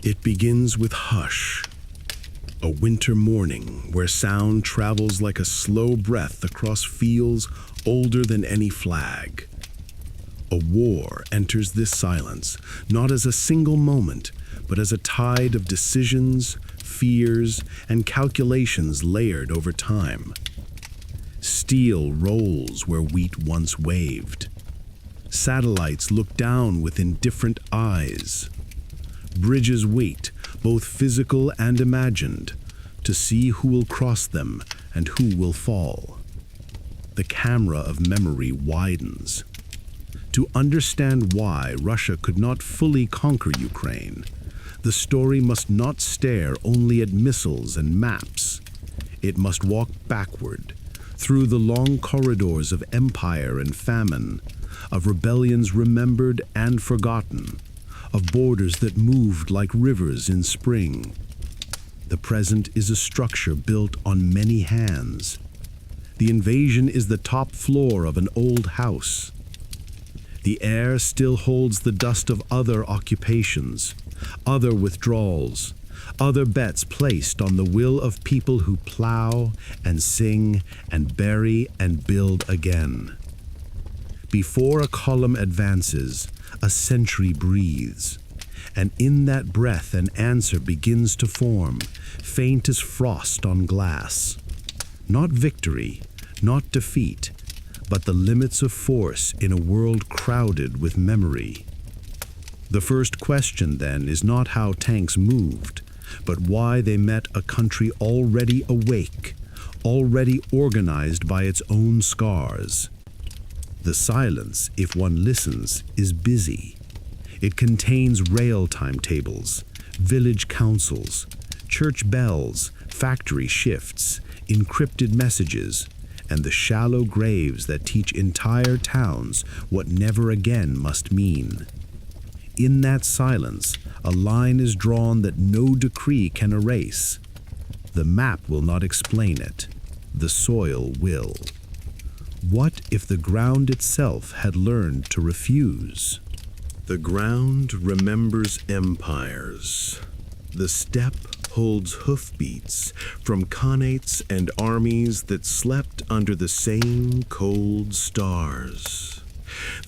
It begins with hush, a winter morning where sound travels like a slow breath across fields older than any flag. A war enters this silence, not as a single moment, but as a tide of decisions, fears, and calculations layered over time. Steel rolls where wheat once waved. Satellites look down with indifferent eyes. Bridges wait, both physical and imagined, to see who will cross them and who will fall. The camera of memory widens. To understand why Russia could not fully conquer Ukraine, the story must not stare only at missiles and maps. It must walk backward, through the long corridors of empire and famine, of rebellions remembered and forgotten, of borders that moved like rivers in spring. The present is a structure built on many hands. The invasion is the top floor of an old house. The air still holds the dust of other occupations, other withdrawals, other bets placed on the will of people who plow and sing and bury and build again. Before a column advances, a century breathes, and in that breath an answer begins to form, faint as frost on glass. Not victory, not defeat, but the limits of force in a world crowded with memory. The first question, then, is not how tanks moved, but why they met a country already awake, already organized by its own scars. The silence, if one listens, is busy. It contains rail timetables, village councils, church bells, factory shifts, encrypted messages, and the shallow graves that teach entire towns what never again must mean. In that silence, a line is drawn that no decree can erase. The map will not explain it. The soil will. What if the ground itself had learned to refuse? The ground remembers empires. The steppe holds hoofbeats from khanates and armies that slept under the same cold stars.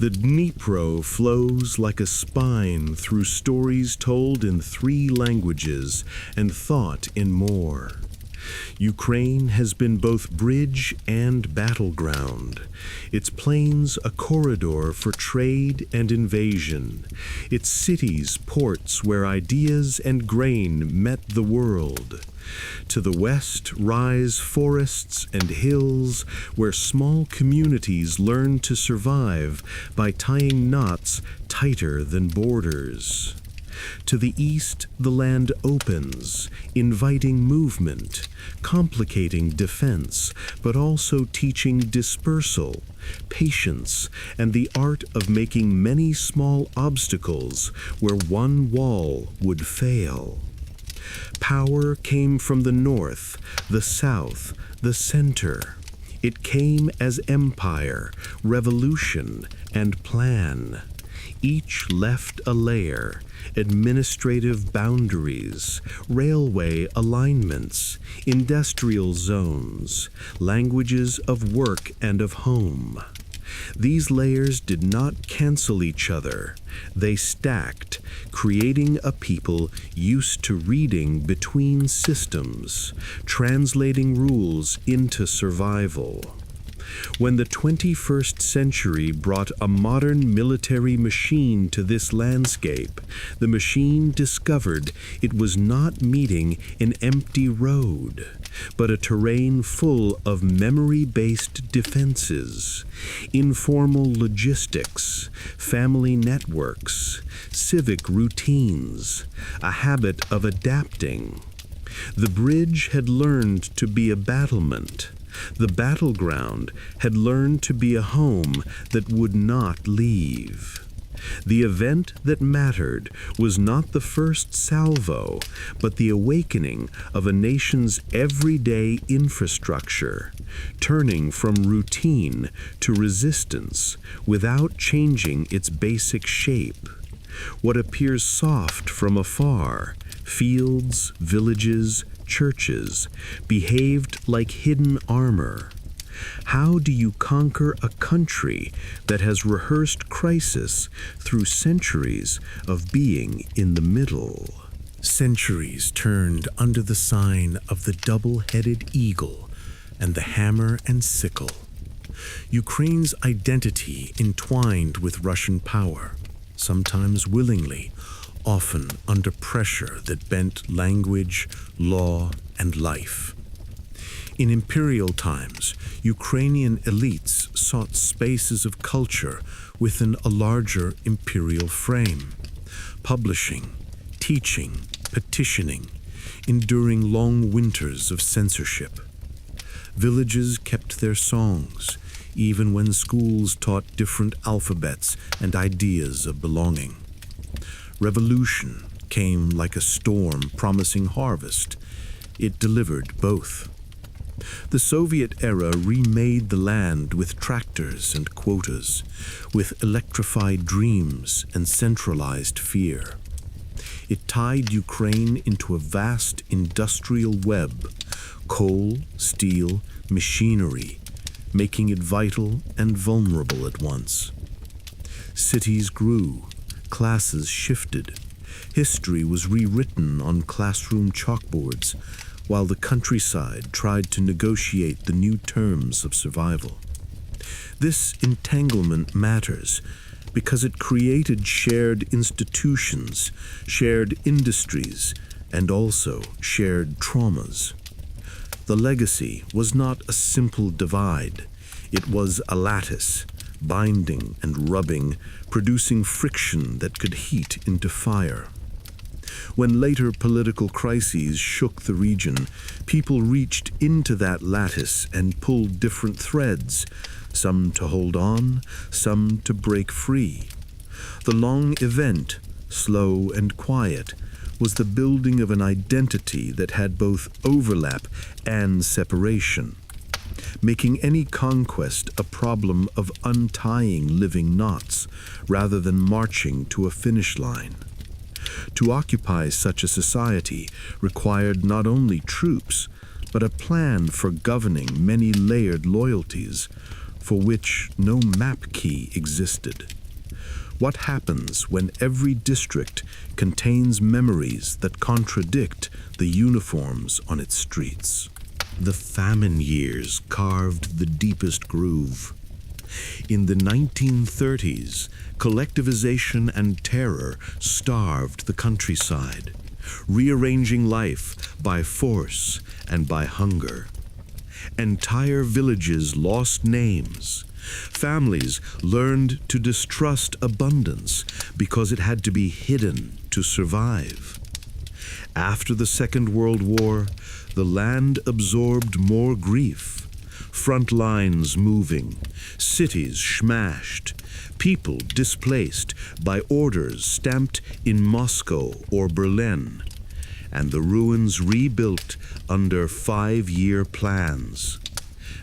The Dnipro flows like a spine through stories told in 3 languages and thought in more. Ukraine has been both bridge and battleground, its plains a corridor for trade and invasion, its cities ports where ideas and grain met the world. To the west rise forests and hills where small communities learn to survive by tying knots tighter than borders. To the east, the land opens, inviting movement, complicating defense, but also teaching dispersal, patience, and the art of making many small obstacles where one wall would fail. Power came from the north, the south, the center. It came as empire, revolution, and plan. Each left a layer, administrative boundaries, railway alignments, industrial zones, languages of work and of home. These layers did not cancel each other. They stacked, creating a people used to reading between systems, translating rules into survival. When the 21st century brought a modern military machine to this landscape, the machine discovered it was not meeting an empty road, but a terrain full of memory-based defenses, informal logistics, family networks, civic routines, a habit of adapting. The bridge had learned to be a battlement. The battleground had learned to be a home that would not leave. The event that mattered was not the first salvo, but the awakening of a nation's everyday infrastructure, turning from routine to resistance without changing its basic shape. What appears soft from afar Fields, villages, churches behaved like hidden armor. How do you conquer a country that has rehearsed crisis through centuries of being in the middle? Centuries turned under the sign of the double-headed eagle and the hammer and sickle. Ukraine's identity entwined with Russian power, sometimes willingly, often under pressure that bent language, law, and life. In imperial times, Ukrainian elites sought spaces of culture within a larger imperial frame, publishing, teaching, petitioning, enduring long winters of censorship. Villages kept their songs, even when schools taught different alphabets and ideas of belonging. Revolution came like a storm promising harvest. It delivered both. The Soviet era remade the land with tractors and quotas, with electrified dreams and centralized fear. It tied Ukraine into a vast industrial web, coal, steel, machinery, making it vital and vulnerable at once. Cities grew, classes shifted, history was rewritten on classroom chalkboards, while the countryside tried to negotiate the new terms of survival. This entanglement matters because it created shared institutions, shared industries, and also shared traumas. The legacy was not a simple divide. It was a lattice, binding and rubbing, producing friction that could heat into fire. When later political crises shook the region, people reached into that lattice and pulled different threads, some to hold on, some to break free. The long event, slow and quiet, was the building of an identity that had both overlap and separation, making any conquest a problem of untying living knots rather than marching to a finish line. To occupy such a society required not only troops, but a plan for governing many layered loyalties, for which no map key existed. What happens when every district contains memories that contradict the uniforms on its streets? The famine years carved the deepest groove. In the 1930s, collectivization and terror starved the countryside, rearranging life by force and by hunger. Entire villages lost names. Families learned to distrust abundance because it had to be hidden to survive. After the Second World War, the land absorbed more grief. Front lines moving, cities smashed, people displaced by orders stamped in Moscow or Berlin, and the ruins rebuilt under 5-year plans.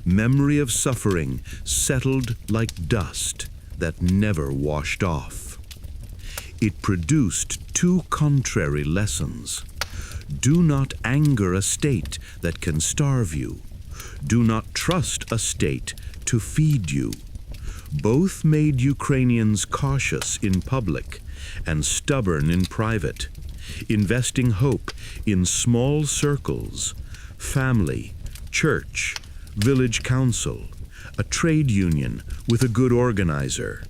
Memory of suffering settled like dust that never washed off. It produced two contrary lessons. Do not anger a state that can starve you. Do not trust a state to feed you. Both made Ukrainians cautious in public and stubborn in private, investing hope in small circles, family, church, village council, a trade union with a good organizer.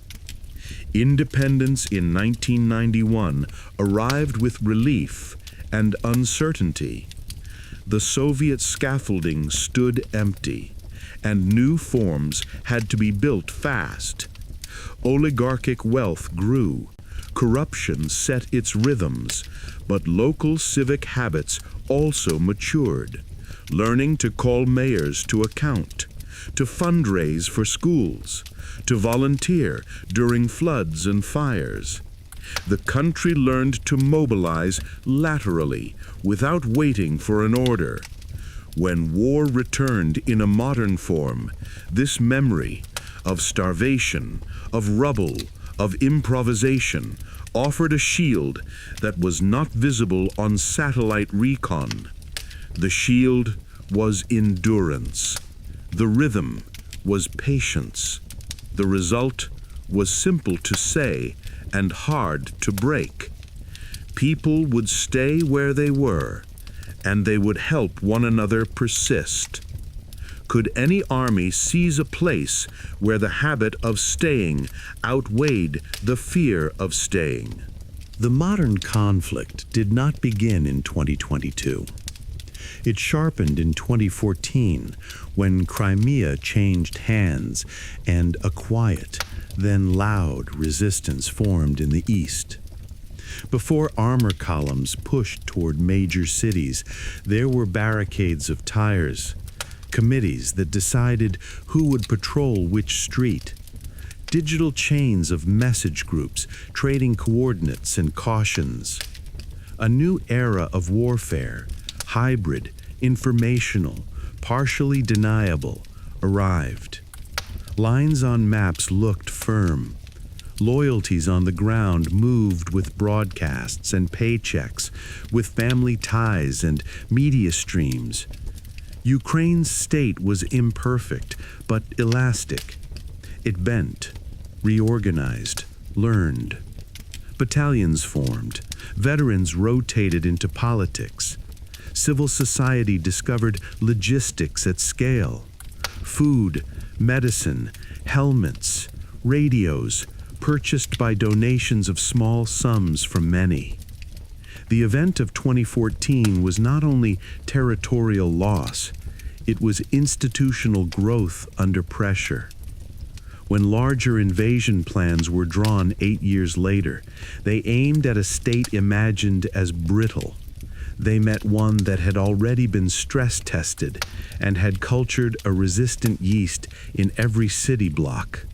Independence in 1991 arrived with relief and uncertainty. The Soviet scaffolding stood empty, and new forms had to be built fast. Oligarchic wealth grew, corruption set its rhythms, but local civic habits also matured, learning to call mayors to account, to fundraise for schools, to volunteer during floods and fires. The country learned to mobilize laterally without waiting for an order. When war returned in a modern form, this memory of starvation, of rubble, of improvisation, offered a shield that was not visible on satellite recon. The shield was endurance. The rhythm was patience. The result was simple to say and hard to break. People would stay where they were, and they would help one another persist. Could any army seize a place where the habit of staying outweighed the fear of staying? The modern conflict did not begin in 2022. It sharpened in 2014 when Crimea changed hands and a quiet, then loud resistance formed in the east. Before armor columns pushed toward major cities, there were barricades of tires, committees that decided who would patrol which street, digital chains of message groups trading coordinates and cautions. A new era of warfare, hybrid, informational, partially deniable, arrived. Lines on maps looked firm. Loyalties on the ground moved with broadcasts and paychecks, with family ties and media streams. Ukraine's state was imperfect, but elastic. It bent, reorganized, learned. Battalions formed. Veterans rotated into politics. Civil society discovered logistics at scale. Food, medicine, helmets, radios, purchased by donations of small sums from many. The event of 2014 was not only territorial loss, it was institutional growth under pressure. When larger invasion plans were drawn 8 years later, they aimed at a state imagined as brittle. They met one that had already been stress-tested and had cultured a resistant yeast in every city block.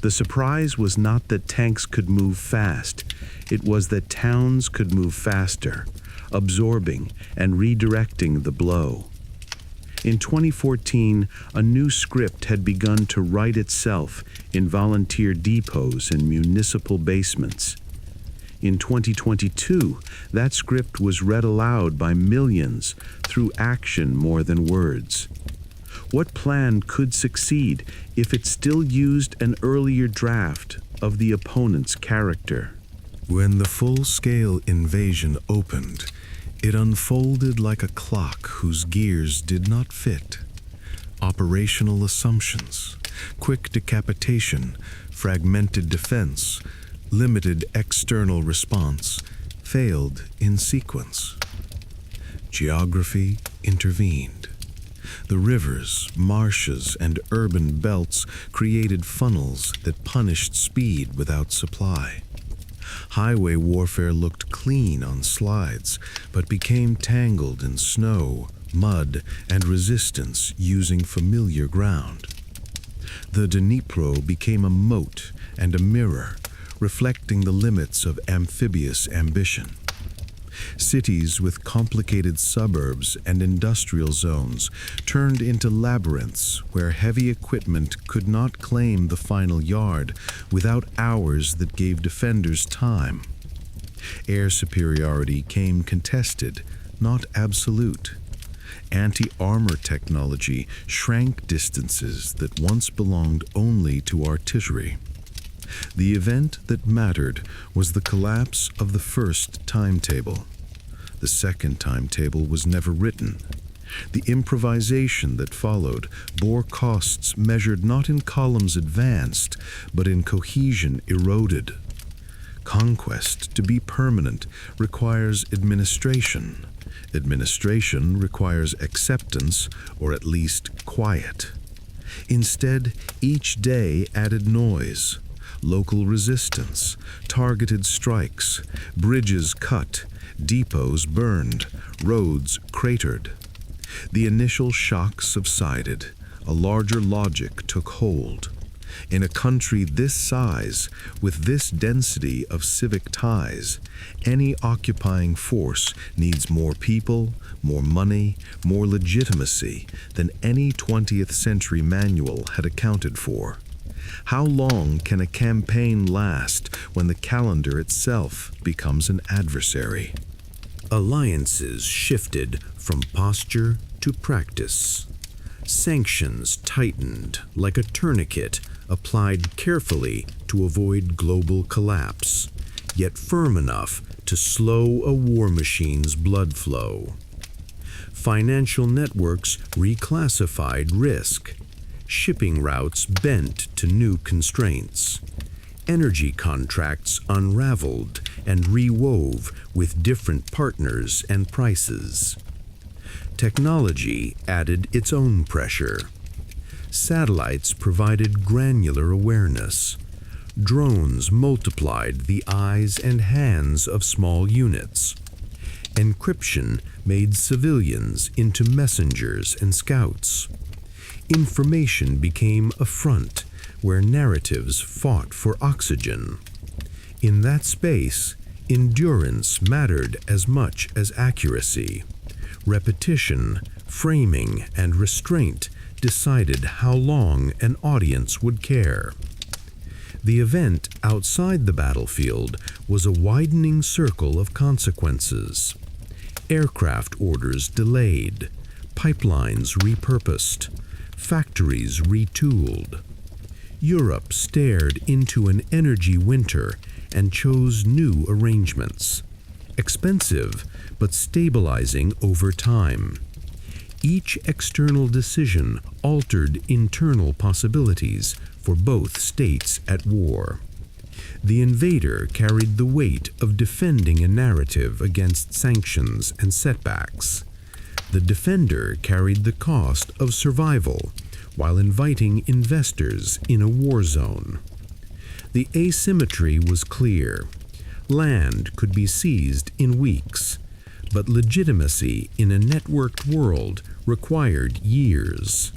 The surprise was not that tanks could move fast. It was that towns could move faster, absorbing and redirecting the blow. In 2014, a new script had begun to write itself in volunteer depots and municipal basements. In 2022, that script was read aloud by millions through action more than words. What plan could succeed if it still used an earlier draft of the opponent's character? When the full-scale invasion opened, it unfolded like a clock whose gears did not fit. Operational assumptions, quick decapitation, fragmented defense, limited external response, failed in sequence. Geography intervened. The rivers, marshes, and urban belts created funnels that punished speed without supply. Highway warfare looked clean on slides, but became tangled in snow, mud, and resistance using familiar ground. The Dnipro became a moat and a mirror, reflecting the limits of amphibious ambition. Cities with complicated suburbs and industrial zones turned into labyrinths where heavy equipment could not claim the final yard without hours that gave defenders time. Air superiority came contested, not absolute. Anti-armor technology shrank distances that once belonged only to artillery. The event that mattered was the collapse of the first timetable. The second timetable was never written. The improvisation that followed bore costs measured not in columns advanced, but in cohesion eroded. Conquest, to be permanent, requires administration. Administration requires acceptance, or at least quiet. Instead, each day added noise. Local resistance, targeted strikes, bridges cut, depots burned, roads cratered. The initial shock subsided. A larger logic took hold. In a country this size, with this density of civic ties, any occupying force needs more people, more money, more legitimacy than any 20th century manual had accounted for. How long can a campaign last when the calendar itself becomes an adversary? Alliances shifted from posture to practice. Sanctions tightened like a tourniquet applied carefully to avoid global collapse, yet firm enough to slow a war machine's blood flow. Financial networks reclassified risk. Shipping routes bent to new constraints. Energy contracts unraveled and rewove with different partners and prices. Technology added its own pressure. Satellites provided granular awareness. Drones multiplied the eyes and hands of small units. Encryption made civilians into messengers and scouts. Information became a front where narratives fought for oxygen. In that space, endurance mattered as much as accuracy. Repetition, framing, and restraint decided how long an audience would care. The event outside the battlefield was a widening circle of consequences. Aircraft orders delayed, pipelines repurposed, factories retooled. Europe stared into an energy winter and chose new arrangements. Expensive, but stabilizing over time. Each external decision altered internal possibilities for both states at war. The invader carried the weight of defending a narrative against sanctions and setbacks. The defender carried the cost of survival while inviting investors in a war zone. The asymmetry was clear. Land could be seized in weeks, but legitimacy in a networked world required years.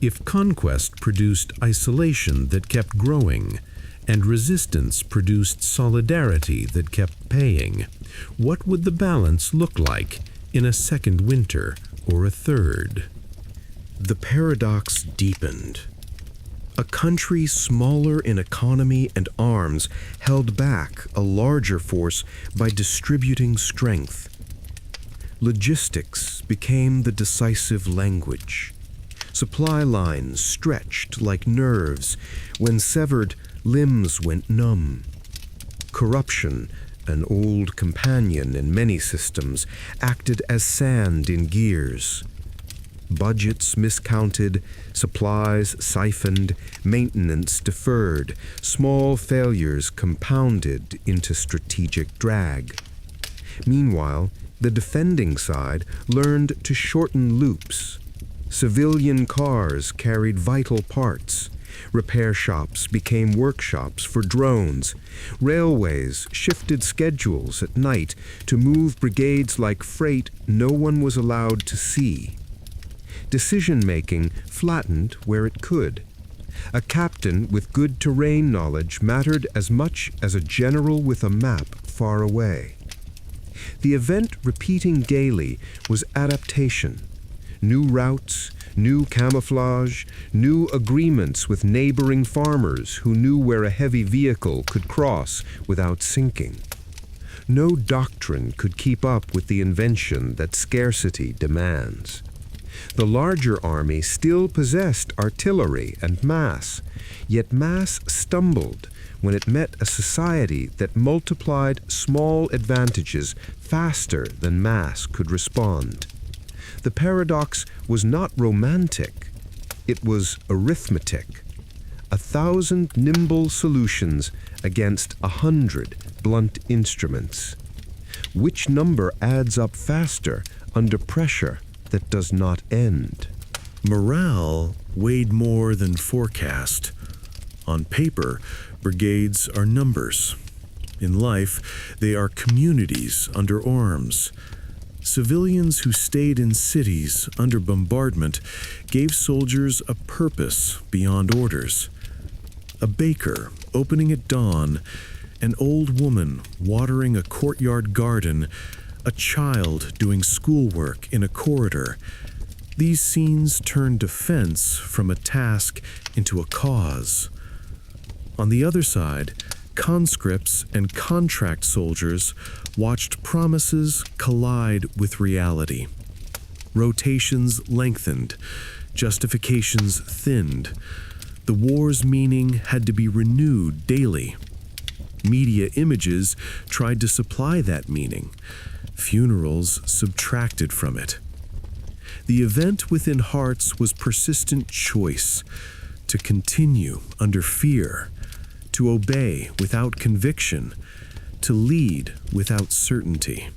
If conquest produced isolation that kept growing, and resistance produced solidarity that kept paying, what would the balance look like in a second winter or a third? The paradox deepened. A country smaller in economy and arms held back a larger force by distributing strength. Logistics became the decisive language. Supply lines stretched like nerves. When severed, limbs went numb. Corruption, an old companion in many systems, acted as sand in gears. Budgets miscounted, supplies siphoned, maintenance deferred, small failures compounded into strategic drag. Meanwhile, the defending side learned to shorten loops. Civilian cars carried vital parts. Repair shops became workshops for drones. Railways shifted schedules at night to move brigades like freight no one was allowed to see. Decision-making flattened where it could. A captain with good terrain knowledge mattered as much as a general with a map far away. The event repeating daily was adaptation. New routes, new camouflage, new agreements with neighboring farmers who knew where a heavy vehicle could cross without sinking. No doctrine could keep up with the invention that scarcity demands. The larger army still possessed artillery and mass, yet mass stumbled when it met a society that multiplied small advantages faster than mass could respond. The paradox was not romantic, it was arithmetic. 1,000 nimble solutions against 100 blunt instruments. Which number adds up faster under pressure that does not end? Morale weighed more than forecast. On paper, brigades are numbers. In life, they are communities under arms. Civilians who stayed in cities under bombardment gave soldiers a purpose beyond orders. A baker opening at dawn, an old woman watering a courtyard garden, a child doing schoolwork in a corridor. These scenes turned defense from a task into a cause, On the other side, conscripts and contract soldiers watched promises collide with reality. Rotations lengthened, justifications thinned. The war's meaning had to be renewed daily. Media images tried to supply that meaning. Funerals subtracted from it. The event within hearts was persistent choice, to continue under fear, to obey without conviction, to lead without certainty.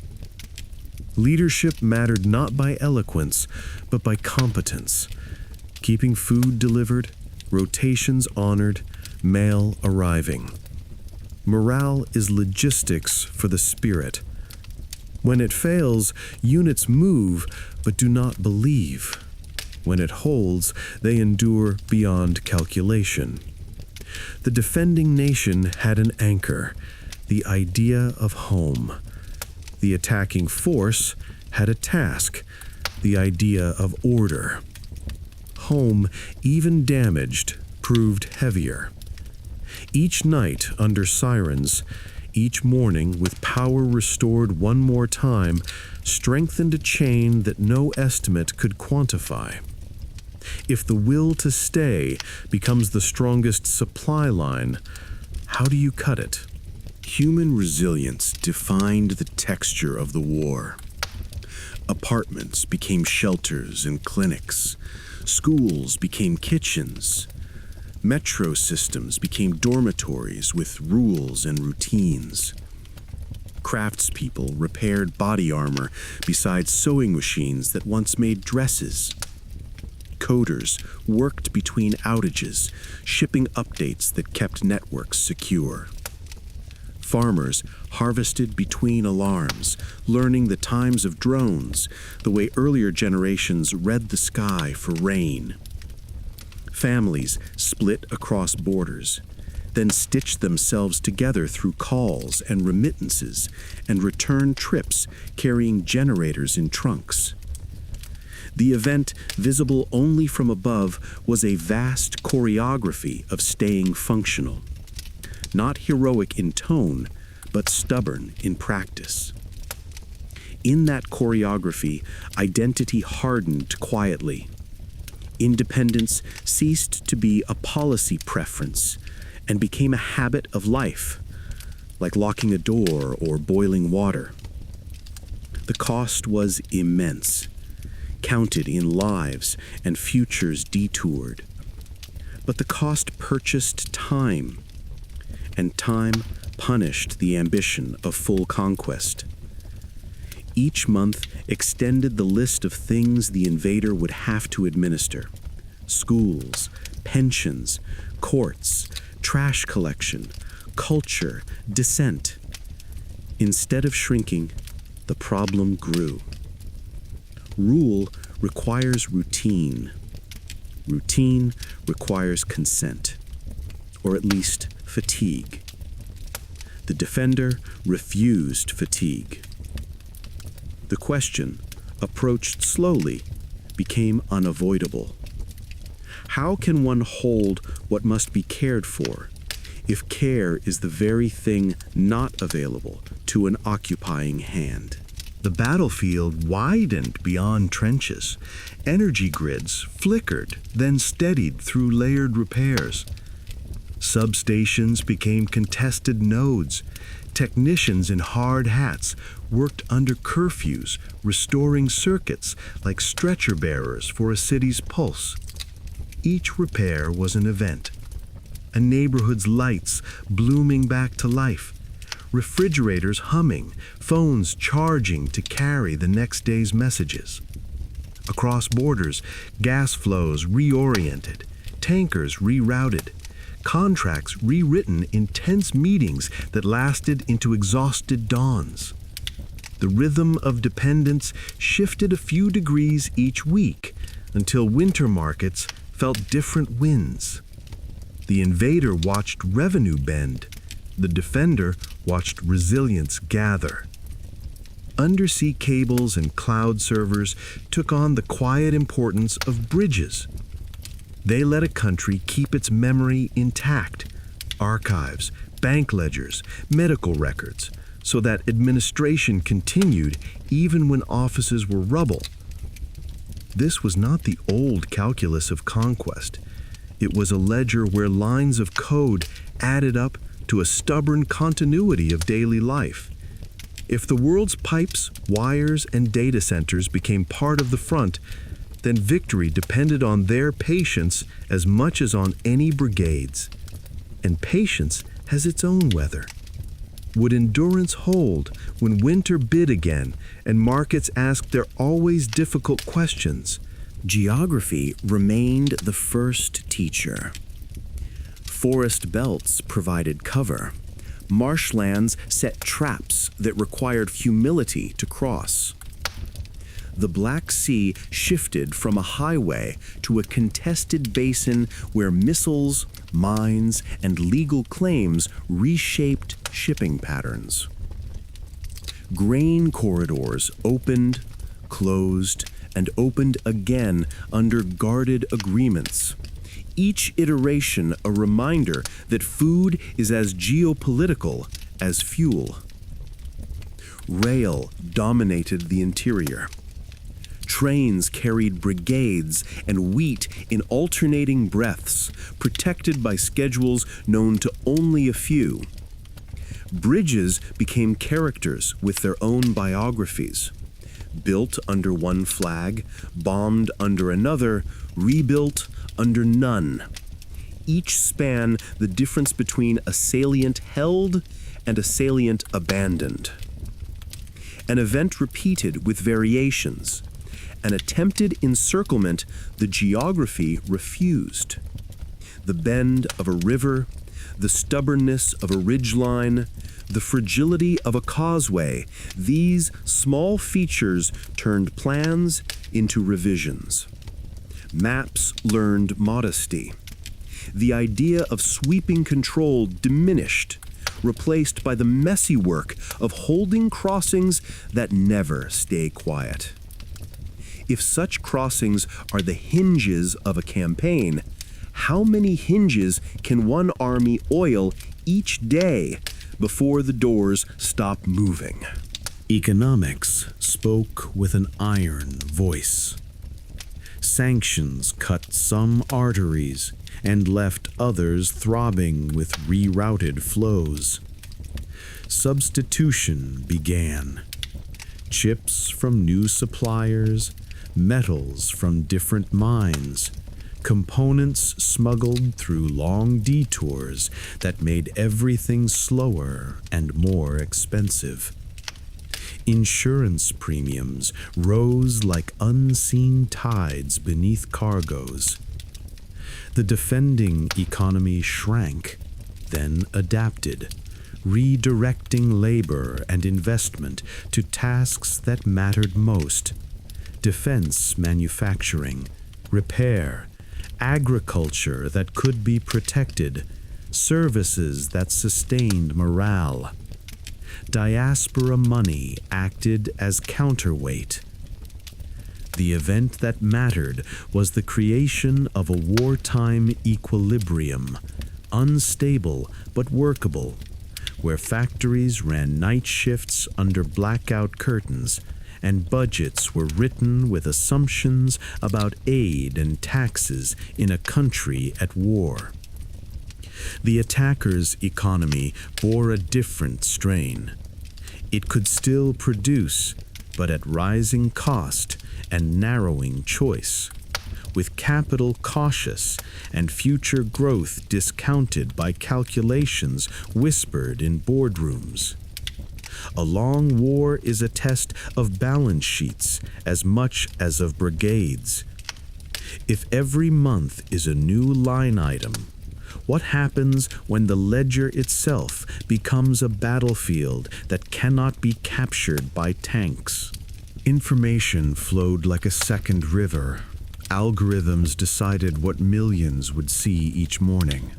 Leadership mattered not by eloquence, but by competence. Keeping food delivered, rotations honored, mail arriving. Morale is logistics for the spirit. When it fails, units move but do not believe. When it holds, they endure beyond calculation. The defending nation had an anchor, the idea of home. The attacking force had a task, the idea of order. Home, even damaged, proved heavier. Each night under sirens, each morning with power restored one more time, strengthened a chain that no estimate could quantify. If the will to stay becomes the strongest supply line, how do you cut it? Human resilience defined the texture of the war. Apartments became shelters and clinics. Schools became kitchens. Metro systems became dormitories with rules and routines. Craftspeople repaired body armor beside sewing machines that once made dresses. Coders worked between outages, shipping updates that kept networks secure. Farmers harvested between alarms, learning the times of drones, the way earlier generations read the sky for rain. Families split across borders, then stitched themselves together through calls and remittances and return trips carrying generators in trunks. The event, visible only from above, was a vast choreography of staying functional. Not heroic in tone, but stubborn in practice. In that choreography, identity hardened quietly. Independence ceased to be a policy preference and became a habit of life, like locking a door or boiling water. The cost was immense, counted in lives and futures detoured. But the cost purchased time, and time punished the ambition of full conquest. Each month extended the list of things the invader would have to administer: schools, pensions, courts, trash collection, culture, dissent. Instead of shrinking, the problem grew. Rule requires routine. Routine requires consent, or at least fatigue. The defender refused fatigue. The question, approached slowly, became unavoidable. How can one hold what must be cared for if care is the very thing not available to an occupying hand? The battlefield widened beyond trenches. Energy grids flickered, then steadied through layered repairs. Substations became contested nodes. Technicians in hard hats worked under curfews, restoring circuits like stretcher bearers for a city's pulse. Each repair was an event. A neighborhood's lights blooming back to life. Refrigerators humming, phones charging to carry the next day's messages. Across borders, gas flows reoriented, tankers rerouted, contracts rewritten in tense meetings that lasted into exhausted dawns. The rhythm of dependence shifted a few degrees each week until winter markets felt different winds. The invader watched revenue bend. The defender watched resilience gather. Undersea cables and cloud servers took on the quiet importance of bridges. They let a country keep its memory intact, archives, bank ledgers, medical records, so that administration continued even when offices were rubble. This was not the old calculus of conquest. It was a ledger where lines of code added up to a stubborn continuity of daily life. If the world's pipes, wires, and data centers became part of the front, then victory depended on their patience as much as on any brigade's. And patience has its own weather. Would endurance hold when winter bid again and markets asked their always difficult questions? Geography remained the first teacher. Forest belts provided cover. Marshlands set traps that required humility to cross. The Black Sea shifted from a highway to a contested basin where missiles, mines, and legal claims reshaped shipping patterns. Grain corridors opened, closed, and opened again under guarded agreements. Each iteration a reminder that food is as geopolitical as fuel. Rail dominated the interior. Trains carried brigades and wheat in alternating breaths, protected by schedules known to only a few. Bridges became characters with their own biographies. Built under one flag, bombed under another, rebuilt under none. Each span the difference between a salient held and a salient abandoned. An event repeated with variations. An attempted encirclement the geography refused. The bend of a river, the stubbornness of a ridgeline, the fragility of a causeway, these small features turned plans into revisions. Maps learned modesty. The idea of sweeping control diminished, replaced by the messy work of holding crossings that never stay quiet. If such crossings are the hinges of a campaign, how many hinges can one army oil each day before the doors stop moving? Economics spoke with an iron voice. Sanctions cut some arteries and left others throbbing with rerouted flows. Substitution began. Chips from new suppliers, metals from different mines, components smuggled through long detours that made everything slower and more expensive. Insurance premiums rose like unseen tides beneath cargoes. The defending economy shrank, then adapted, redirecting labor and investment to tasks that mattered most: defense manufacturing, repair, agriculture that could be protected, services that sustained morale. Diaspora money acted as counterweight. The event that mattered was the creation of a wartime equilibrium, unstable but workable, where factories ran night shifts under blackout curtains and budgets were written with assumptions about aid and taxes in a country at war. The attacker's economy bore a different strain. It could still produce, but at rising cost and narrowing choice, with capital cautious and future growth discounted by calculations whispered in boardrooms. A long war is a test of balance sheets as much as of brigades. If every month is a new line item, what happens when the ledger itself becomes a battlefield that cannot be captured by tanks? Information flowed like a second river. Algorithms decided what millions would see each morning.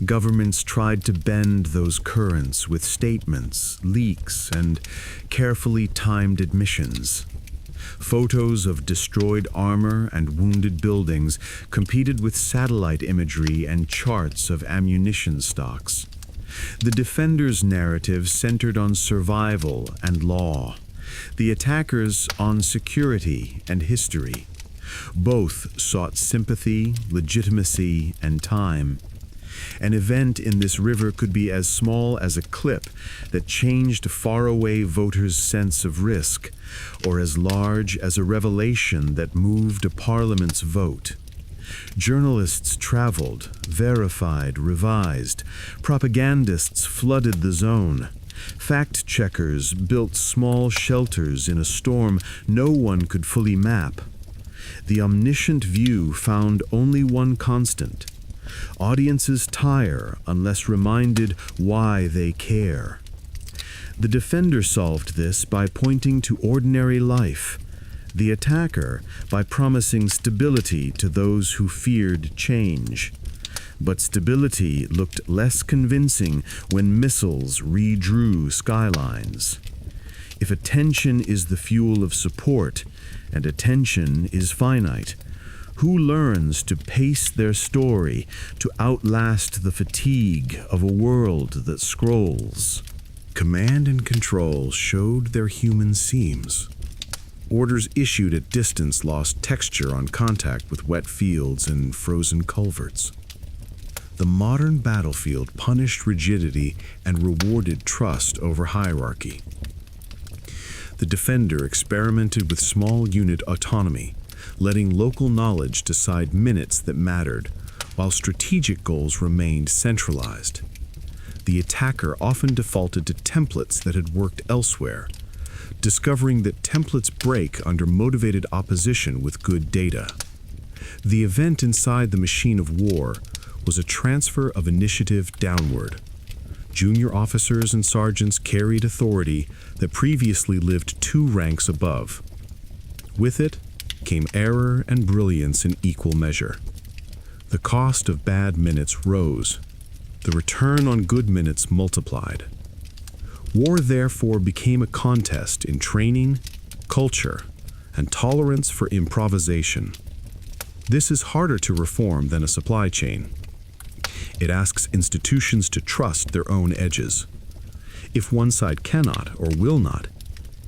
Governments tried to bend those currents with statements, leaks, and carefully timed admissions. Photos of destroyed armor and wounded buildings competed with satellite imagery and charts of ammunition stocks. The defenders' narrative centered on survival and law, the attackers on security and history. Both sought sympathy, legitimacy, and time. An event in this river could be as small as a clip that changed faraway voters' sense of risk, or as large as a revelation that moved a parliament's vote. Journalists traveled, verified, revised. Propagandists flooded the zone. Fact-checkers built small shelters in a storm no one could fully map. The omniscient view found only one constant. Audiences tire unless reminded why they care. The defender solved this by pointing to ordinary life, the attacker by promising stability to those who feared change. But stability looked less convincing when missiles redrew skylines. If attention is the fuel of support, and attention is finite, who learns to pace their story to outlast the fatigue of a world that scrolls? Command and control showed their human seams. Orders issued at distance lost texture on contact with wet fields and frozen culverts. The modern battlefield punished rigidity and rewarded trust over hierarchy. The defender experimented with small unit autonomy, letting local knowledge decide minutes that mattered, while strategic goals remained centralized. The attacker often defaulted to templates that had worked elsewhere, discovering that templates break under motivated opposition with good data. The event inside the machine of war was a transfer of initiative downward. Junior officers and sergeants carried authority that previously lived 2 ranks above. With it came error and brilliance in equal measure. The cost of bad minutes rose. The return on good minutes multiplied. War therefore became a contest in training, culture, and tolerance for improvisation. This is harder to reform than a supply chain. It asks institutions to trust their own edges. If one side cannot or will not,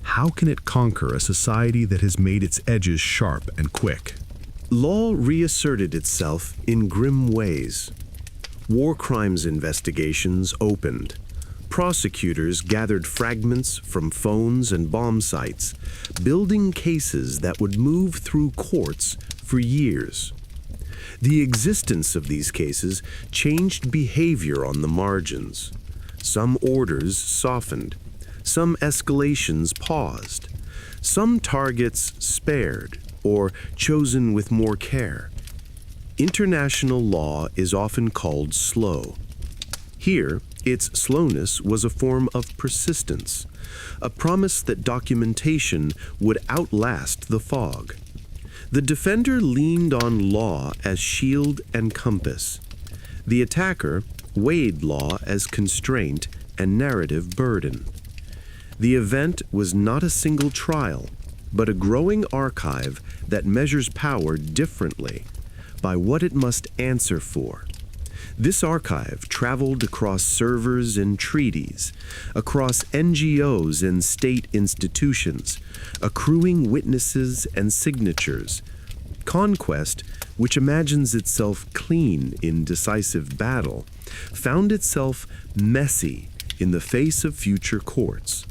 how can it conquer a society that has made its edges sharp and quick? Law reasserted itself in grim ways. War crimes investigations opened. Prosecutors gathered fragments from phones and bomb sites, building cases that would move through courts for years. The existence of these cases changed behavior on the margins. Some orders softened. Some escalations paused. Some targets spared or chosen with more care. International law is often called slow. Here, its slowness was a form of persistence, a promise that documentation would outlast the fog. The defender leaned on law as shield and compass. The attacker weighed law as constraint and narrative burden. The event was not a single trial, but a growing archive that measures power differently by what it must answer for. This archive traveled across servers and treaties, across NGOs and state institutions, accruing witnesses and signatures. Conquest, which imagines itself clean in decisive battle, found itself messy in the face of future courts.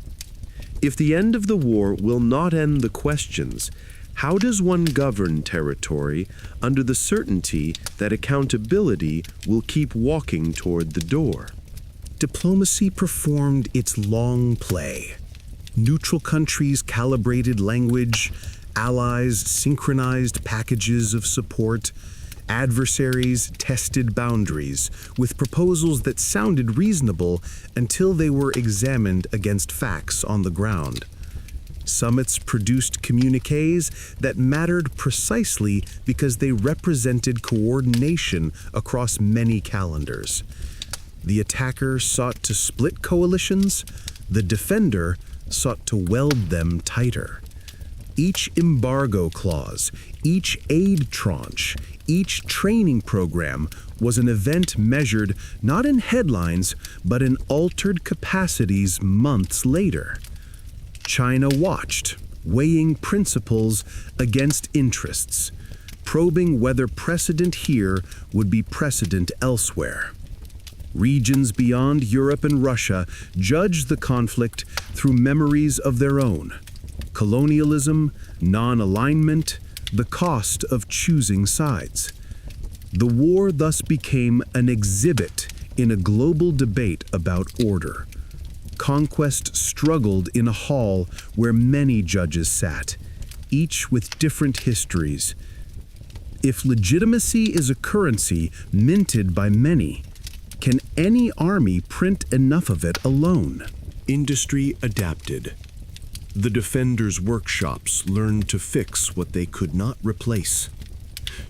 If the end of the war will not end the questions, how does one govern territory under the certainty that accountability will keep walking toward the door? Diplomacy performed its long play. Neutral countries calibrated language, allies synchronized packages of support, adversaries tested boundaries with proposals that sounded reasonable until they were examined against facts on the ground. Summits produced communiques that mattered precisely because they represented coordination across many calendars. The attacker sought to split coalitions, the defender sought to weld them tighter. Each embargo clause, each aid tranche, each training program was an event measured not in headlines, but in altered capacities months later. China watched, weighing principles against interests, probing whether precedent here would be precedent elsewhere. Regions beyond Europe and Russia judged the conflict through memories of their own: colonialism, non-alignment, the cost of choosing sides. The war thus became an exhibit in a global debate about order. Conquest struggled in a hall where many judges sat, each with different histories. If legitimacy is a currency minted by many, can any army print enough of it alone? Industry adapted. The defenders' workshops learned to fix what they could not replace,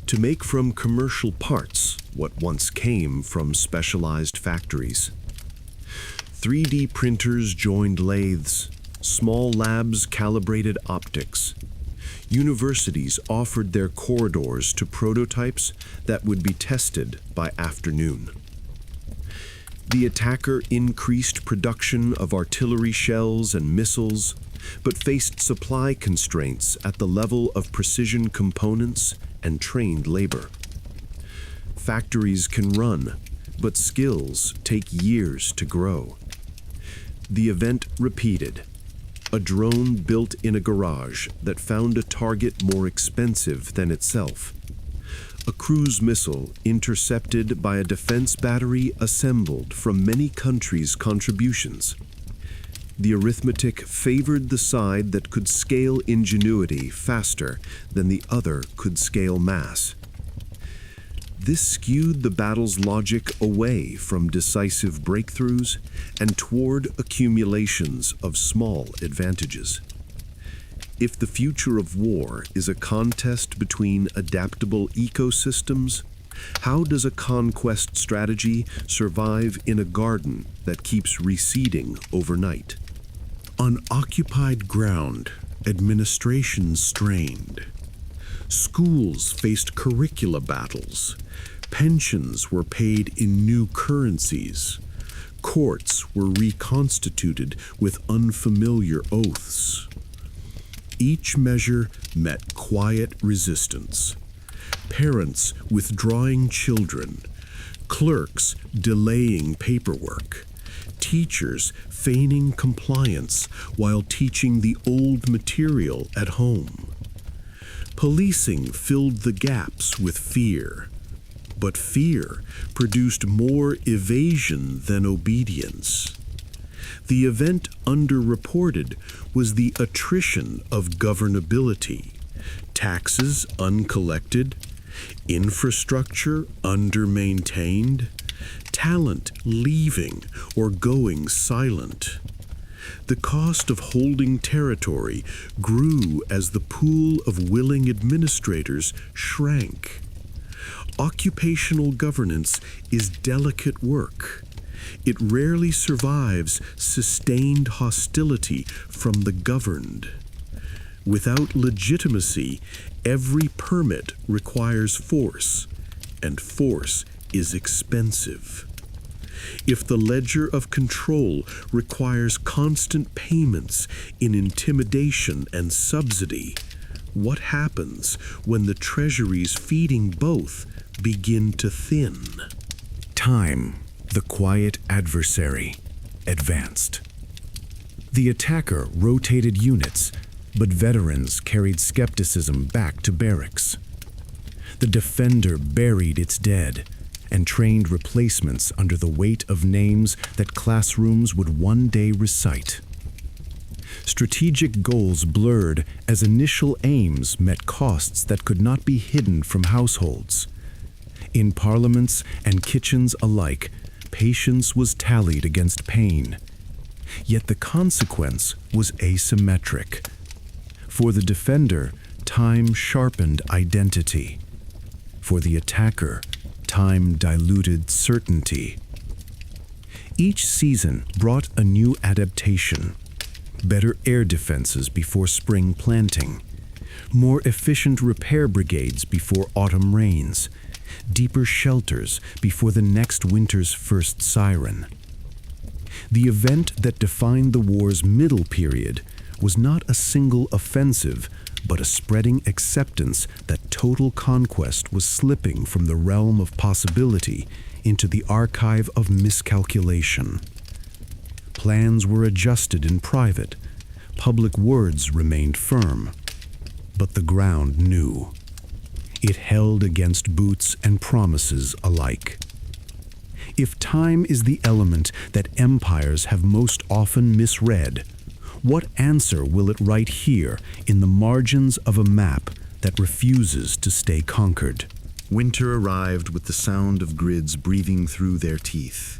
to make from commercial parts what once came from specialized factories. 3D printers joined lathes, small labs calibrated optics. Universities offered their corridors to prototypes that would be tested by afternoon. The attacker increased production of artillery shells and missiles, but faced supply constraints at the level of precision components and trained labor. Factories can run, but skills take years to grow. The event repeated. A drone built in a garage that found a target more expensive than itself. A cruise missile intercepted by a defense battery assembled from many countries' contributions. The arithmetic favored the side that could scale ingenuity faster than the other could scale mass. This skewed the battle's logic away from decisive breakthroughs and toward accumulations of small advantages. If the future of war is a contest between adaptable ecosystems, how does a conquest strategy survive in a garden that keeps reseeding overnight? On occupied ground, administration strained. Schools faced curricula battles. Pensions were paid in new currencies. Courts were reconstituted with unfamiliar oaths. Each measure met quiet resistance. Parents withdrawing children, clerks delaying paperwork, teachers feigning compliance while teaching the old material at home. Policing filled the gaps with fear, but fear produced more evasion than obedience. The event underreported was the attrition of governability, taxes uncollected, infrastructure undermaintained, talent leaving or going silent. The cost of holding territory grew as the pool of willing administrators shrank. Occupational governance is delicate work. It rarely survives sustained hostility from the governed. Without legitimacy, every permit requires force, and force is expensive. If the ledger of control requires constant payments in intimidation and subsidy, what happens when the treasuries feeding both begin to thin? Time, the quiet adversary, advanced. The attacker rotated units, but veterans carried skepticism back to barracks. The defender buried its dead and trained replacements under the weight of names that classrooms would one day recite. Strategic goals blurred as initial aims met costs that could not be hidden from households. In parliaments and kitchens alike, patience was tallied against pain. Yet the consequence was asymmetric. For the defender, time sharpened identity. For the attacker, time diluted certainty. Each season brought a new adaptation. Better air defenses before spring planting, more efficient repair brigades before autumn rains, deeper shelters before the next winter's first siren. The event that defined the war's middle period was not a single offensive, but a spreading acceptance that total conquest was slipping from the realm of possibility into the archive of miscalculation. Plans were adjusted in private, public words remained firm, but the ground knew. It held against boots and promises alike. If time is the element that empires have most often misread, what answer will it write here in the margins of a map that refuses to stay conquered? Winter arrived with the sound of grids breathing through their teeth.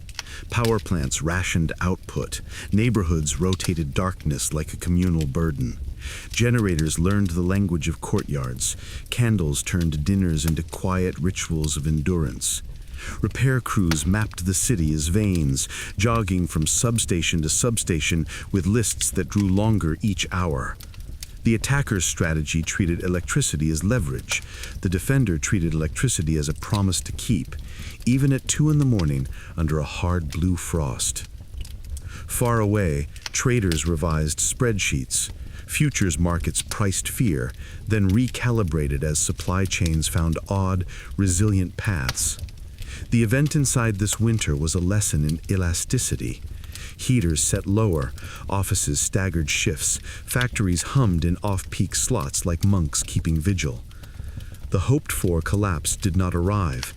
Power plants rationed output. Neighborhoods rotated darkness like a communal burden. Generators learned the language of courtyards. Candles turned dinners into quiet rituals of endurance. Repair crews mapped the city as veins, jogging from substation to substation with lists that grew longer each hour. The attacker's strategy treated electricity as leverage. The defender treated electricity as a promise to keep, even at 2 a.m. under a hard blue frost. Far away, traders revised spreadsheets. Futures markets priced fear, then recalibrated as supply chains found odd, resilient paths. The event inside this winter was a lesson in elasticity. Heaters set lower, offices staggered shifts, factories hummed in off-peak slots like monks keeping vigil. The hoped-for collapse did not arrive.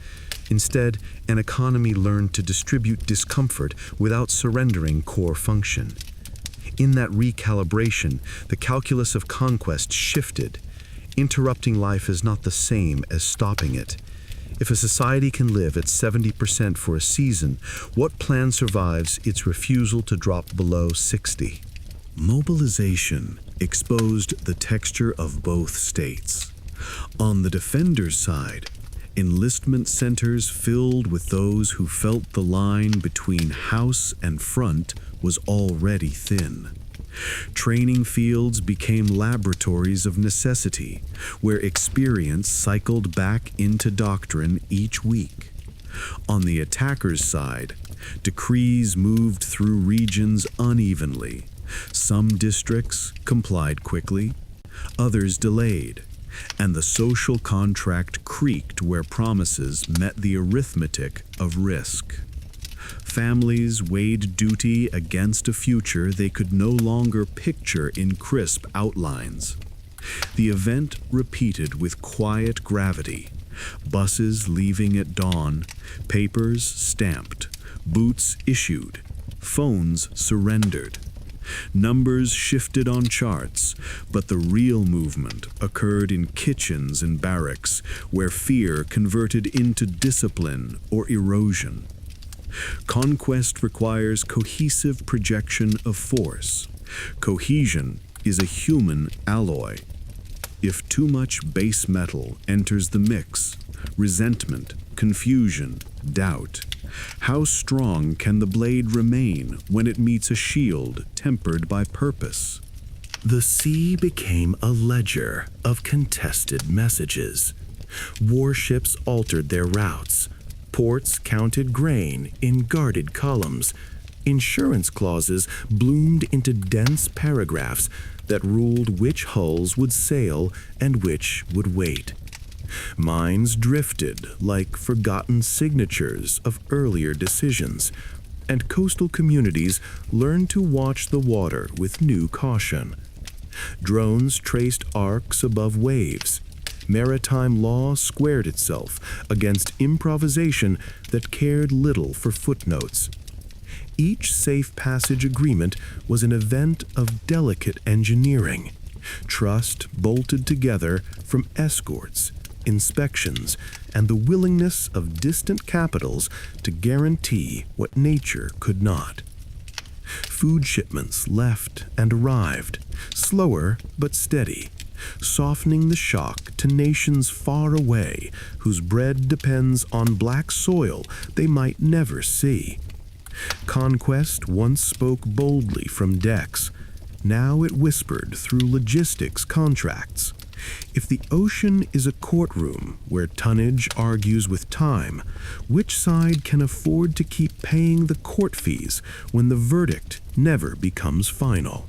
Instead, an economy learned to distribute discomfort without surrendering core function. In that recalibration, the calculus of conquest shifted. Interrupting life is not the same as stopping it. If a society can live at 70% for a season, what plan survives its refusal to drop below 60? Mobilization exposed the texture of both states. On the defender's side, enlistment centers filled with those who felt the line between house and front was already thin. Training fields became laboratories of necessity, where experience cycled back into doctrine each week. On the attacker's side, decrees moved through regions unevenly. Some districts complied quickly, others delayed, and the social contract creaked where promises met the arithmetic of risk. Families weighed duty against a future they could no longer picture in crisp outlines. The event repeated with quiet gravity. Buses leaving at dawn, papers stamped, boots issued, phones surrendered. Numbers shifted on charts, but the real movement occurred in kitchens and barracks, where fear converted into discipline or erosion. Conquest requires cohesive projection of force. Cohesion is a human alloy. If too much base metal enters the mix, resentment, confusion, doubt, how strong can the blade remain when it meets a shield tempered by purpose? The sea became a ledger of contested messages. Warships altered their routes. Ports counted grain in guarded columns. Insurance clauses bloomed into dense paragraphs that ruled which hulls would sail and which would wait. Minds drifted like forgotten signatures of earlier decisions, and coastal communities learned to watch the water with new caution. Drones traced arcs above waves. Maritime law squared itself against improvisation that cared little for footnotes. Each safe passage agreement was an event of delicate engineering, trust bolted together from escorts, inspections, and the willingness of distant capitals to guarantee what nature could not. Food shipments left and arrived, slower but steady, softening the shock to nations far away whose bread depends on black soil they might never see. Conquest once spoke boldly from decks. Now it whispered through logistics contracts. If the ocean is a courtroom where tonnage argues with time, which side can afford to keep paying the court fees when the verdict never becomes final?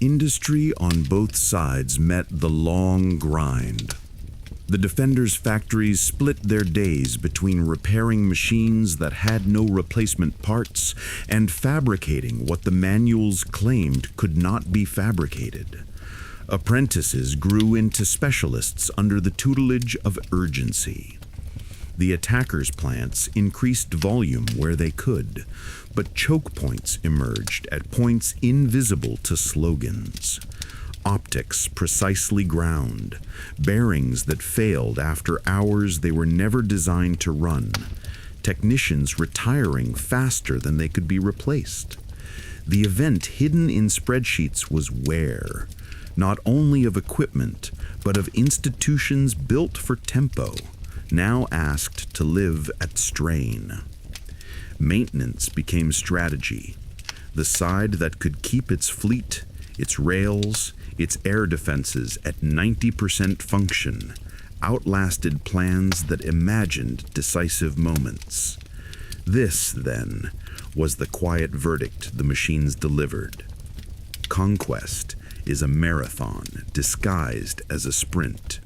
Industry on both sides met the long grind. The defenders' factories split their days between repairing machines that had no replacement parts and fabricating what the manuals claimed could not be fabricated. Apprentices grew into specialists under the tutelage of urgency. The attackers' plants increased volume where they could, but choke points emerged at points invisible to slogans. Optics precisely ground, bearings that failed after hours they were never designed to run, technicians retiring faster than they could be replaced. The event hidden in spreadsheets was wear, not only of equipment, but of institutions built for tempo, now asked to live at strain. Maintenance became strategy, the side that could keep its fleet, its rails, its air defenses at 90% function, outlasted plans that imagined decisive moments. This, then, was the quiet verdict the machines delivered. Conquest is a marathon disguised as a sprint.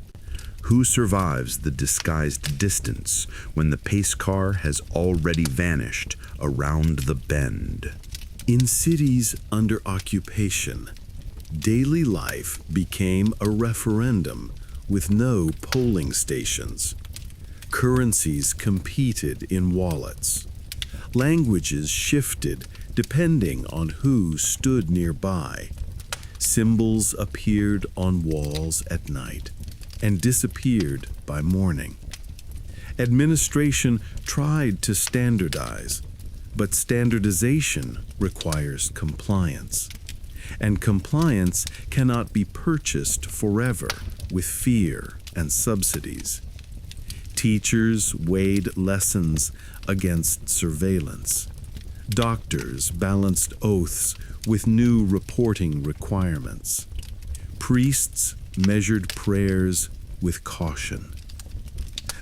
Who survives the disguised distance when the pace car has already vanished around the bend? In cities under occupation, daily life became a referendum with no polling stations. Currencies competed in wallets. Languages shifted depending on who stood nearby. Symbols appeared on walls at night and disappeared by morning. Administration tried to standardize, but standardization requires compliance, and compliance cannot be purchased forever with fear and subsidies. Teachers weighed lessons against surveillance. Doctors balanced oaths with new reporting requirements. Priests measured prayers with caution.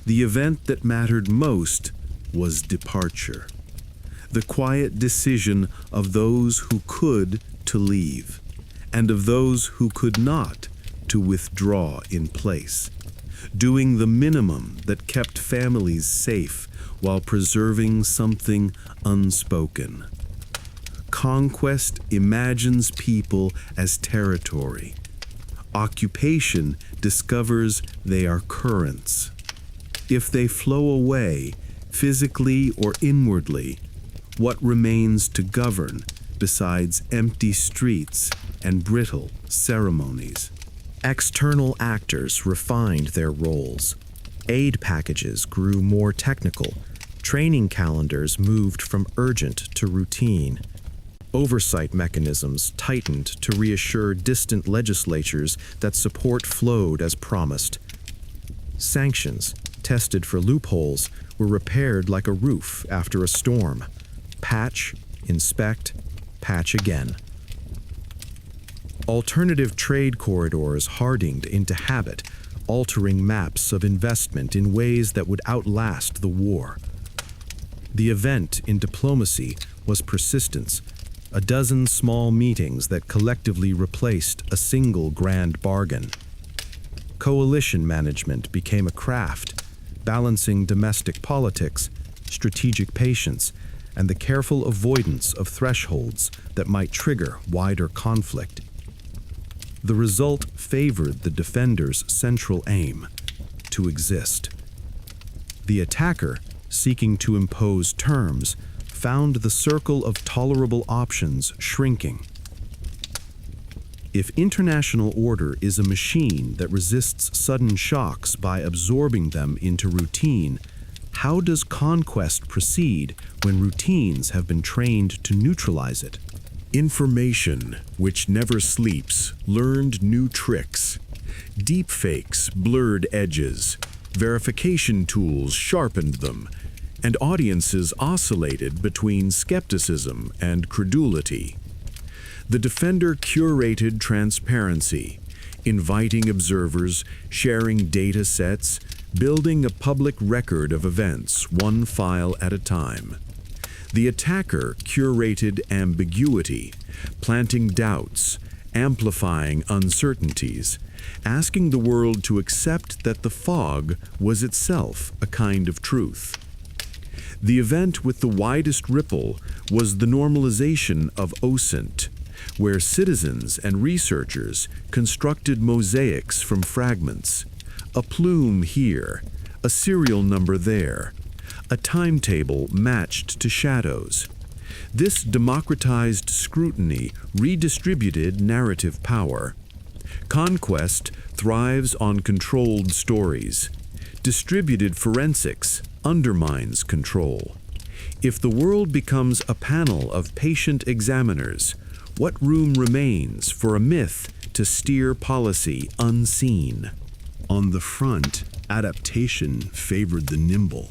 The event that mattered most was departure, the quiet decision of those who could to leave, and of those who could not to withdraw in place, doing the minimum that kept families safe while preserving something unspoken. Conquest imagines people as territory. Occupation discovers they are currents. If they flow away, physically or inwardly, what remains to govern besides empty streets and brittle ceremonies? External actors refined their roles. Aid packages grew more technical. Training calendars moved from urgent to routine. Oversight mechanisms tightened to reassure distant legislatures that support flowed as promised. Sanctions, tested for loopholes, were repaired like a roof after a storm. Patch, inspect, patch again. Alternative trade corridors hardened into habit, altering maps of investment in ways that would outlast the war. The event in diplomacy was persistence, a dozen small meetings that collectively replaced a single grand bargain. Coalition management became a craft, balancing domestic politics, strategic patience, and the careful avoidance of thresholds that might trigger wider conflict. The result favored the defender's central aim, to exist. The attacker, seeking to impose terms, found the circle of tolerable options shrinking. If international order is a machine that resists sudden shocks by absorbing them into routine, how does conquest proceed when routines have been trained to neutralize it? Information, which never sleeps, learned new tricks. Deepfakes blurred edges, verification tools sharpened them, and audiences oscillated between skepticism and credulity. The defender curated transparency, inviting observers, sharing data sets, building a public record of events, one file at a time. The attacker curated ambiguity, planting doubts, amplifying uncertainties, asking the world to accept that the fog was itself a kind of truth. The event with the widest ripple was the normalization of OSINT, where citizens and researchers constructed mosaics from fragments, a plume here, a serial number there, a timetable matched to shadows. This democratized scrutiny redistributed narrative power. Conquest thrives on controlled stories. Distributed forensics undermines control. If the world becomes a panel of patient examiners, what room remains for a myth to steer policy unseen? On the front, adaptation favored the nimble.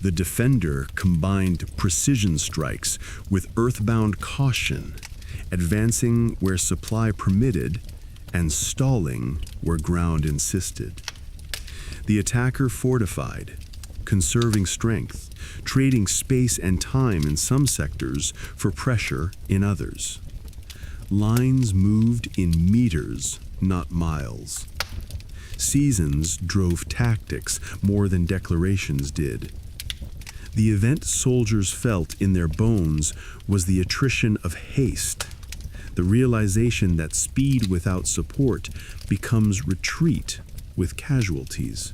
The defender combined precision strikes with earthbound caution, advancing where supply permitted and stalling where ground insisted. The attacker fortified, conserving strength, trading space and time in some sectors for pressure in others. Lines moved in meters, not miles. Seasons drove tactics more than declarations did. The event soldiers felt in their bones was the attrition of haste, the realization that speed without support becomes retreat with casualties.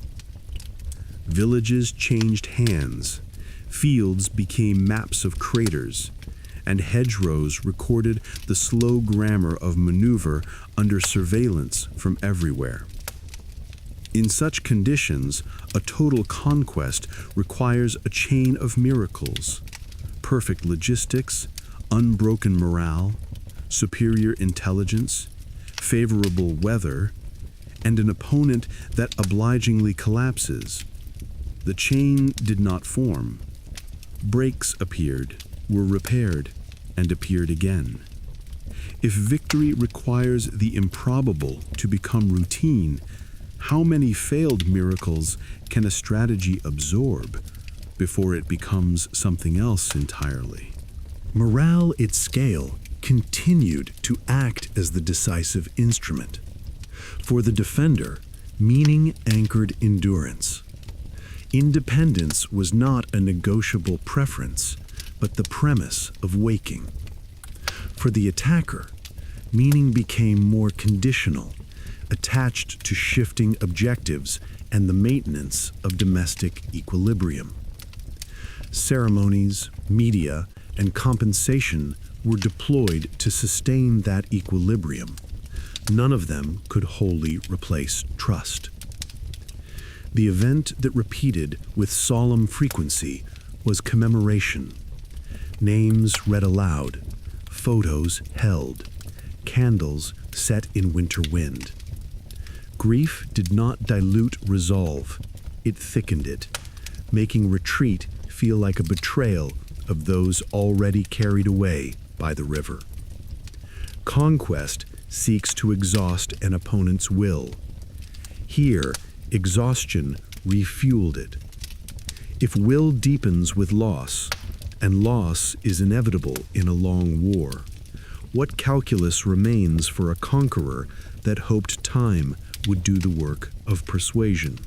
Villages changed hands, fields became maps of craters, and hedgerows recorded the slow grammar of maneuver under surveillance from everywhere. In such conditions, a total conquest requires a chain of miracles: perfect logistics, unbroken morale, superior intelligence, favorable weather, and an opponent that obligingly collapses. The chain did not form. Breaks appeared, were repaired, and appeared again. If victory requires the improbable to become routine, how many failed miracles can a strategy absorb before it becomes something else entirely? Morale at scale continued to act as the decisive instrument. For the defender, meaning anchored endurance. Independence was not a negotiable preference, but the premise of waking. For the attacker, meaning became more conditional, attached to shifting objectives and the maintenance of domestic equilibrium. Ceremonies, media, and compensation were deployed to sustain that equilibrium. None of them could wholly replace trust. The event that repeated with solemn frequency was commemoration. Names read aloud, photos held, candles set in winter wind. Grief did not dilute resolve, it thickened it, making retreat feel like a betrayal of those already carried away by the river. Conquest seeks to exhaust an opponent's will. Here, exhaustion refueled it. If will deepens with loss, and loss is inevitable in a long war, what calculus remains for a conqueror that hoped time would do the work of persuasion?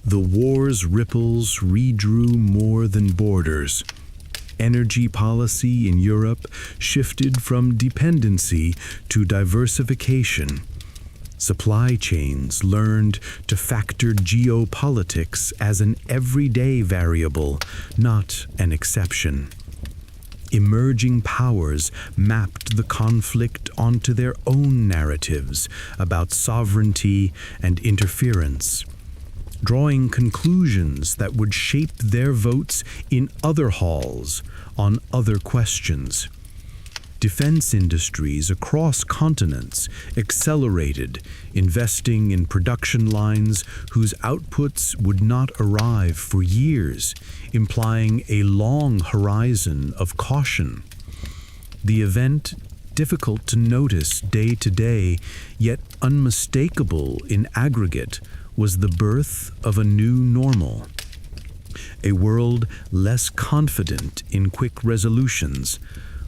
The war's ripples redrew more than borders. Energy policy in Europe shifted from dependency to diversification. Supply chains learned to factor geopolitics as an everyday variable, not an exception. Emerging powers mapped the conflict onto their own narratives about sovereignty and interference, drawing conclusions that would shape their votes in other halls on other questions. Defense industries across continents accelerated, investing in production lines whose outputs would not arrive for years, implying a long horizon of caution. The event difficult to notice day to day, yet unmistakable in aggregate, was the birth of a new normal. A world less confident in quick resolutions,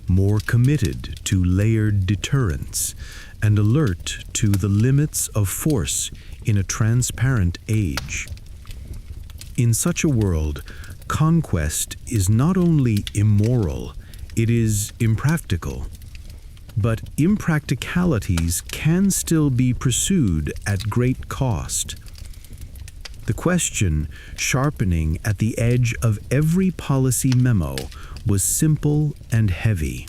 more committed to layered deterrence, and alert to the limits of force in a transparent age. In such a world, conquest is not only immoral, it is impractical. But impracticalities can still be pursued at great cost. The question sharpening at the edge of every policy memo was simple and heavy.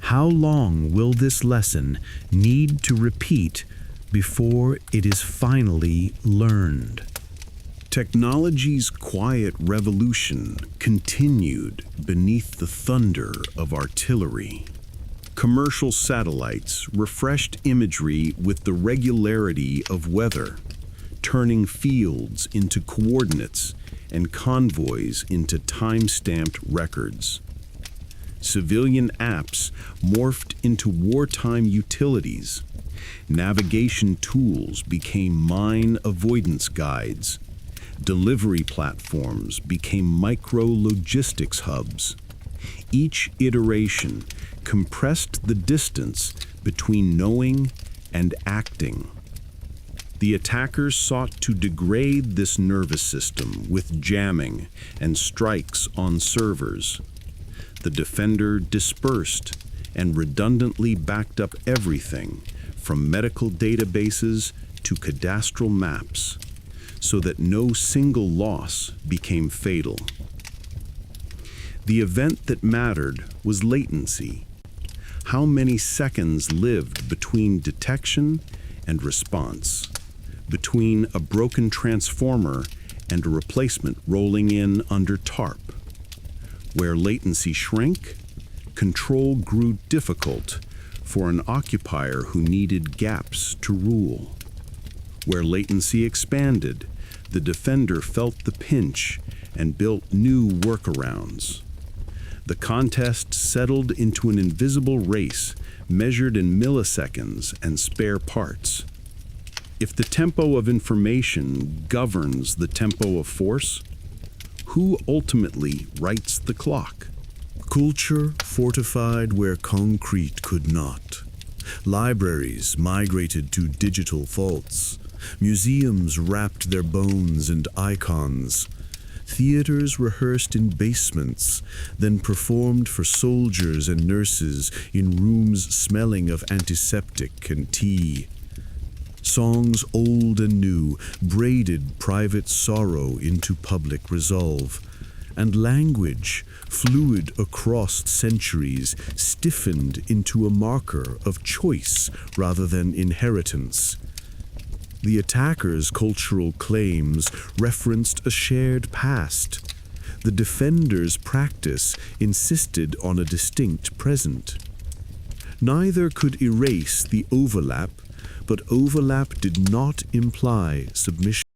How long will this lesson need to repeat before it is finally learned? Technology's quiet revolution continued beneath the thunder of artillery. Commercial satellites refreshed imagery with the regularity of weather, turning fields into coordinates and convoys into time-stamped records. Civilian apps morphed into wartime utilities. Navigation tools became mine avoidance guides. Delivery platforms became micro-logistics hubs. Each iteration compressed the distance between knowing and acting. The attackers sought to degrade this nervous system with jamming and strikes on servers. The defender dispersed and redundantly backed up everything from medical databases to cadastral maps, so that no single loss became fatal. The event that mattered was latency. How many seconds lived between detection and response, between a broken transformer and a replacement rolling in under tarp? Where latency shrank, control grew difficult for an occupier who needed gaps to rule. Where latency expanded, the defender felt the pinch and built new workarounds. The contest settled into an invisible race measured in milliseconds and spare parts. If the tempo of information governs the tempo of force, who ultimately writes the clock? Culture fortified where concrete could not. Libraries migrated to digital vaults. Museums wrapped their bones and icons. Theaters rehearsed in basements, then performed for soldiers and nurses in rooms smelling of antiseptic and tea. Songs old and new braided private sorrow into public resolve, and language, fluid across centuries, stiffened into a marker of choice rather than inheritance. The attacker's cultural claims referenced a shared past. The defender's practice insisted on a distinct present. Neither could erase the overlap, but overlap did not imply submission.